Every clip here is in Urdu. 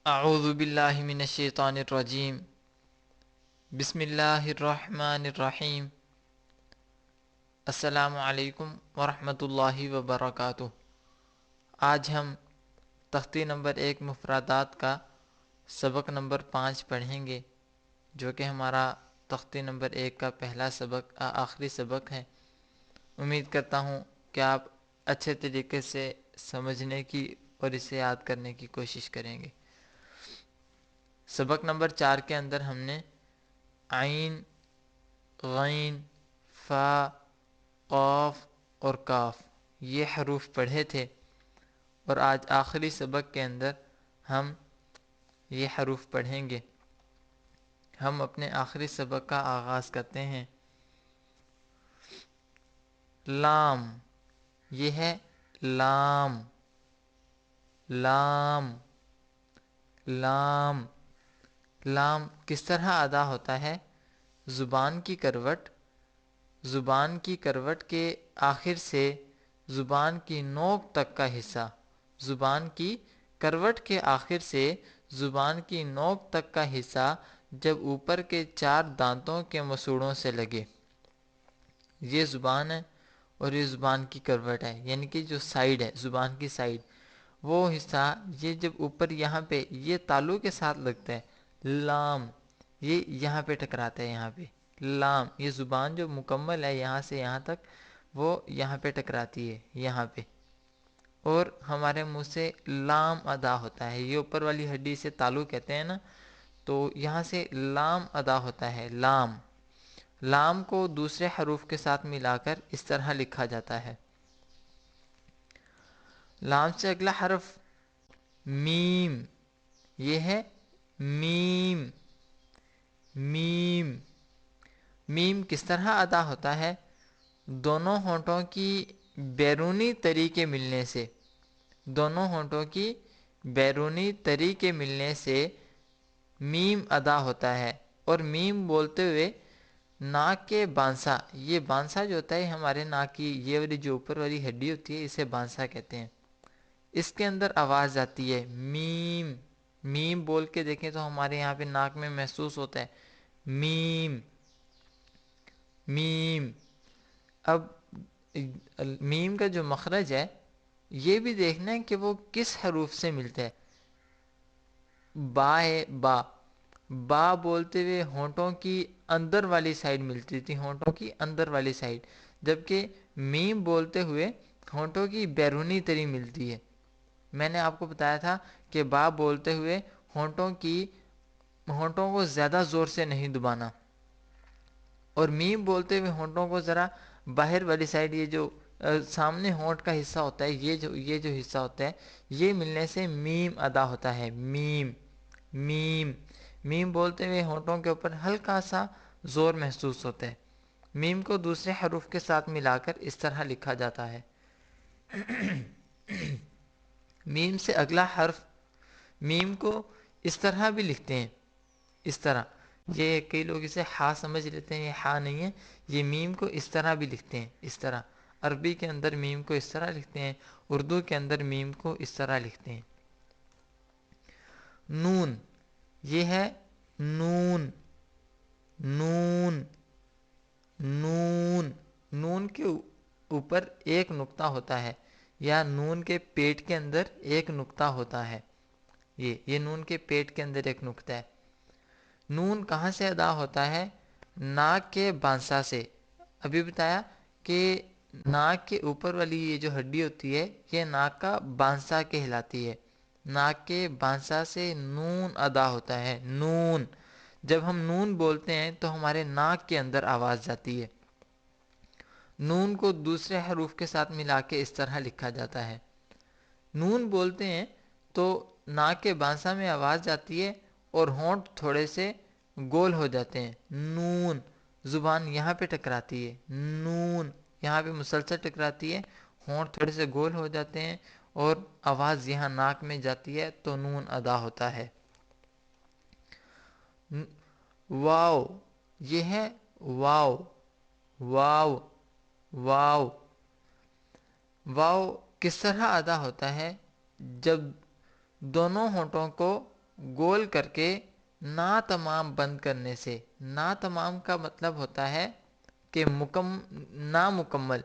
اعوذ باللہ من الشیطان الرجیم بسم اللہ الرحمن الرحیم السلام علیکم ورحمۃ اللہ وبرکاتہ۔ آج ہم تختی نمبر 1 مفردات کا سبق نمبر 5 پڑھیں گے، جو کہ ہمارا تختی نمبر 1 کا پہلا سبق آخری سبق ہے۔ امید کرتا ہوں کہ آپ اچھے طریقے سے سمجھنے کی اور اسے یاد کرنے کی کوشش کریں گے۔ سبق نمبر 4 کے اندر ہم نے عین، غین، فا، قاف اور کاف یہ حروف پڑھے تھے، اور آج آخری سبق کے اندر ہم یہ حروف پڑھیں گے۔ ہم اپنے آخری سبق کا آغاز کرتے ہیں۔ لام، یہ ہے لام، لام، لام۔ لام کس طرح ادا ہوتا ہے؟ زبان کی کروٹ کے آخر سے زبان کی نوک تک کا حصہ، زبان کی کروٹ کے آخر سے زبان کی نوک تک کا حصہ جب اوپر کے 4 دانتوں کے مسوڑوں سے لگے، یہ زبان ہے اور یہ زبان کی کروٹ ہے، یعنی کہ جو سائیڈ ہے، زبان کی سائیڈ، وہ حصہ یہ جب اوپر یہاں پہ یہ تالو کے ساتھ لگتا ہے، لام، یہ یہاں پہ ٹکراتا ہے، یہاں پہ لام، یہ زبان جو مکمل ہے یہاں سے یہاں تک، وہ یہاں پہ ٹکراتی ہے، یہاں پہ، اور ہمارے منہ سے لام ادا ہوتا ہے۔ یہ اوپر والی ہڈی سے تالو کہتے ہیں نا، تو یہاں سے لام ادا ہوتا ہے، لام۔ لام کو دوسرے حروف کے ساتھ ملا کر اس طرح لکھا جاتا ہے۔ لام سے اگلا حرف میم، یہ ہے میم، میم۔ میم کس طرح ادا ہوتا ہے؟ دونوں ہونٹوں کی بیرونی تری کے ملنے سے، دونوں ہونٹوں کی بیرونی تری کے ملنے سے میم ادا ہوتا ہے، اور میم بولتے ہوئے ناک کے بانسا، یہ بانسا جو ہوتا ہے ہمارے ناک کی، یہ والی جو اوپر والی ہڈی ہوتی ہے، اسے بانسا کہتے ہیں، اس کے اندر آواز آتی ہے میم۔ میم بول کے دیکھیں تو ہمارے یہاں پہ ناک میں محسوس ہوتا ہے میم، میم۔ اب میم کا جو مخرج ہے یہ بھی دیکھنا ہے کہ وہ کس حروف سے ملتا ہے۔ با ہے، با، با بولتے ہوئے ہونٹوں کی اندر والی سائڈ ملتی تھی، ہونٹوں کی اندر والی سائڈ، جبکہ میم بولتے ہوئے ہونٹوں کی بیرونی تری ملتی ہے۔ میں نے آپ کو بتایا تھا کہ با بولتے ہوئے ہونٹوں کو زیادہ زور سے نہیں دبانا، اور میم بولتے ہوئے ہونٹوں کو ذرا باہر والی سائڈ، یہ جو سامنے ہونٹ کا حصہ ہوتا ہے، یہ جو حصہ ہوتا ہے، یہ ملنے سے میم ادا ہوتا ہے، میم، میم۔ میم بولتے ہوئے ہونٹوں کے اوپر ہلکا سا زور محسوس ہوتا ہے۔ میم کو دوسرے حروف کے ساتھ ملا کر اس طرح لکھا جاتا ہے۔ میم سے اگلا حرف، میم کو اس طرح بھی لکھتے ہیں، اس طرح، یہ کئی لوگ اسے ہا سمجھ لیتے ہیں، یہ ہا نہیں ہے، یہ میم کو اس طرح بھی لکھتے ہیں، اس طرح۔ عربی کے اندر میم کو اس طرح لکھتے ہیں، اردو کے اندر میم کو اس طرح لکھتے ہیں۔ نون، یہ ہے نون، نون، نون۔ نون کے اوپر ایک نقطہ ہوتا ہے، یا نون کے پیٹ کے اندر ایک نقطہ ہوتا ہے، یہ نون کے پیٹ کے اندر ایک نقطہ ہے۔ نون کہاں سے ادا ہوتا ہے؟ ناک کے بانسا سے۔ ابھی بتایا کہ ناک کے اوپر والی یہ جو ہڈی ہوتی ہے، یہ ناک کا بانسا کہلاتی ہے۔ ناک کے بانسا سے نون ادا ہوتا ہے، نون۔ جب ہم نون بولتے ہیں تو ہمارے ناک کے اندر آواز جاتی ہے۔ نون کو دوسرے حروف کے ساتھ ملا کے اس طرح لکھا جاتا ہے۔ نون بولتے ہیں تو ناک کے بانسا میں آواز جاتی ہے، اور ہونٹ تھوڑے سے گول ہو جاتے ہیں، نون۔ زبان یہاں پہ ٹکراتی ہے، نون، یہاں پہ مسلسل ٹکراتی ہے، ہونٹ تھوڑے سے گول ہو جاتے ہیں، اور آواز یہاں ناک میں جاتی ہے تو نون ادا ہوتا ہے۔ واو، یہ ہے واو، واو، واو۔ واو کس طرح ادا ہوتا ہے؟ جب دونوں ہونٹوں کو گول کر کے نا تمام بند کرنے سے. نا تمام کا مطلب ہوتا ہے کہ نامکمل،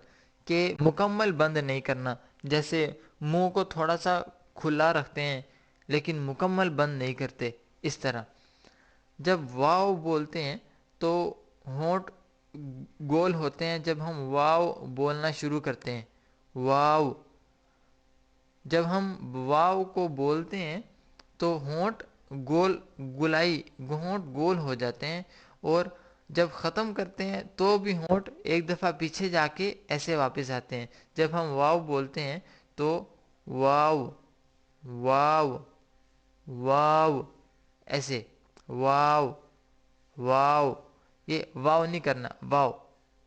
کہ مکمل بند نہیں کرنا. جیسے منہ کو تھوڑا سا کھلا رکھتے ہیں لیکن مکمل بند نہیں کرتے، اس طرح. جب واو بولتے ہیں تو ہونٹ گول ہوتے ہیں. جب ہم واو بولنا شروع کرتے ہیں، واو، جب ہم واو کو بولتے ہیں تو ہونٹ گول ہو جاتے ہیں. اور جب ختم کرتے ہیں تو بھی ہونٹ ایک دفعہ پیچھے جا کے ایسے واپس آتے ہیں. جب ہم واو بولتے ہیں تو واو واو واو ایسے، واو واو. یہ واو نہیں کرنا، واو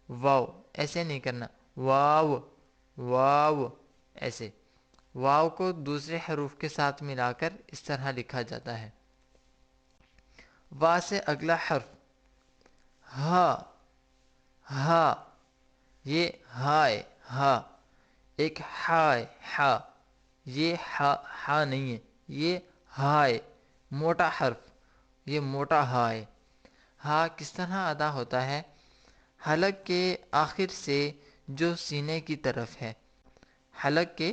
واو ایسے نہیں کرنا، واو واو ایسے. واو کو دوسرے حروف کے ساتھ ملا کر اس طرح لکھا جاتا ہے. وا سے اگلا حرف ہا. ہا، یہ ہائے، ہا ایک ہائے، ہا. یہ ہا نہیں ہے، یہ ہائے، موٹا حرف، یہ موٹا ہا ہے. ہا کس طرح ادا ہوتا ہے؟ حلق کے آخر سے جو سینے کی طرف ہے، حلق کے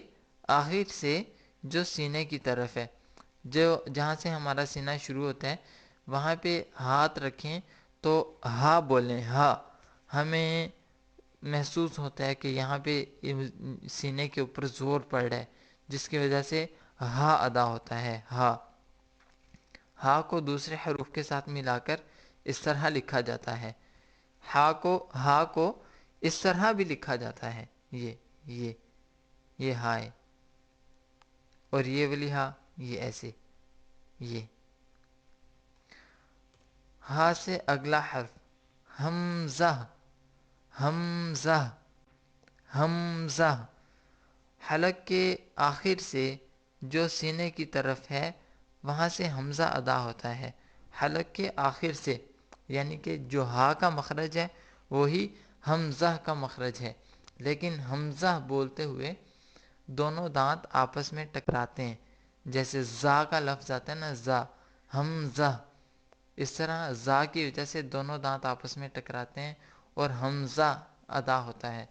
آخر سے جو سینے کی طرف ہے، جہاں سے ہمارا سینہ شروع ہوتا ہے وہاں پہ ہاتھ رکھیں تو ہا بولیں. ہا ہمیں محسوس ہوتا ہے کہ یہاں پہ سینے کے اوپر زور پڑ رہا ہے، جس کی وجہ سے ہا ادا ہوتا ہے. ہا. ہا کو دوسرے حروف کے ساتھ ملا کر اس طرح لکھا جاتا ہے. ہا کو اس طرح بھی لکھا جاتا ہے، یہ ہا ہے. اور یہ والی ہا، یہ ایسے، یہ. ہا سے اگلا حرف حمزہ. حمزہ، حمزہ. حلق کے آخر سے جو سینے کی طرف ہے وہاں سے حمزہ ادا ہوتا ہے. حلق کے آخر سے، یعنی کہ جو ہا کا مخرج ہے وہی حمزہ کا مخرج ہے. لیکن حمزہ بولتے ہوئے دونوں دانت آپس میں ٹکراتے ہیں. جیسے زا کا لفظ آتا ہے نا، زا، حمزہ. اس طرح زا کی وجہ سے دونوں دانت آپس میں ٹکراتے ہیں اور حمزہ ادا ہوتا ہے.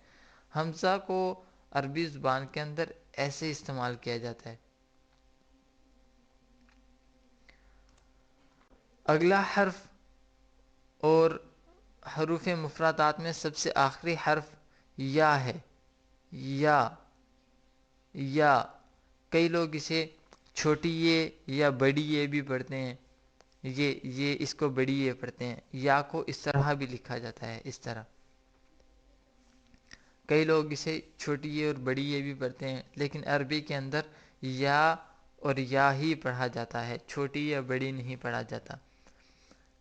حمزہ کو عربی زبان کے اندر ایسے استعمال کیا جاتا ہے. اگلا حرف اور حروف مفردات میں سب سے آخری حرف یا ہے. یا. یا کئی لوگ اسے چھوٹی یہ یا بڑی یہ بھی پڑھتے ہیں. یہ اس کو بڑی یہ پڑھتے ہیں. یا کو اس طرح بھی لکھا جاتا ہے، اس طرح. کئی لوگ اسے چھوٹی یہ اور بڑی یہ بھی پڑھتے ہیں، لیکن عربی کے اندر یا اور یا ہی پڑھا جاتا ہے، چھوٹی یا بڑی نہیں پڑھا جاتا.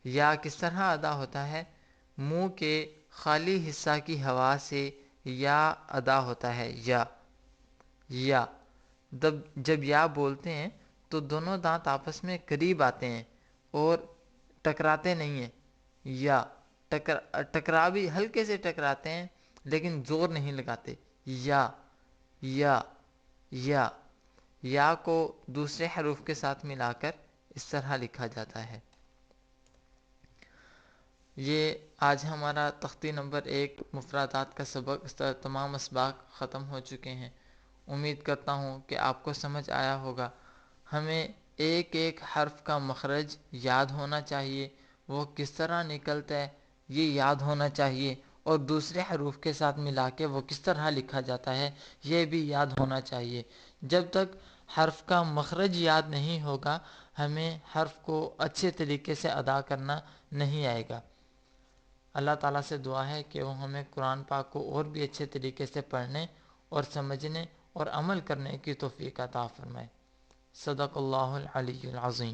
یا کس طرح ادا ہوتا ہے؟ منہ کے خالی حصہ کی ہوا سے یا ادا ہوتا ہے. یا. یا جب یا بولتے ہیں تو دونوں دانت آپس میں قریب آتے ہیں اور ٹکراتے نہیں ہیں. یا ٹکرا بھی ہلکے سے ٹکراتے ہیں لیکن زور نہیں لگاتے. یا. یا. یا. یا کو دوسرے حروف کے ساتھ ملا کر اس طرح لکھا جاتا ہے. یہ آج ہمارا تختی نمبر 1 مفردات کا سبق، تمام اسباق ختم ہو چکے ہیں. امید کرتا ہوں کہ آپ کو سمجھ آیا ہوگا. ہمیں ایک ایک حرف کا مخرج یاد ہونا چاہیے، وہ کس طرح نکلتا ہے یہ یاد ہونا چاہیے، اور دوسرے حروف کے ساتھ ملا کے وہ کس طرح لکھا جاتا ہے یہ بھی یاد ہونا چاہیے. جب تک حرف کا مخرج یاد نہیں ہوگا ہمیں حرف کو اچھے طریقے سے ادا کرنا نہیں آئے گا. اللہ تعالیٰ سے دعا ہے کہ وہ ہمیں قرآن پاک کو اور بھی اچھے طریقے سے پڑھنے اور سمجھنے اور عمل کرنے کی توفیق عطا فرمائے. صدق اللہ العلی العظیم.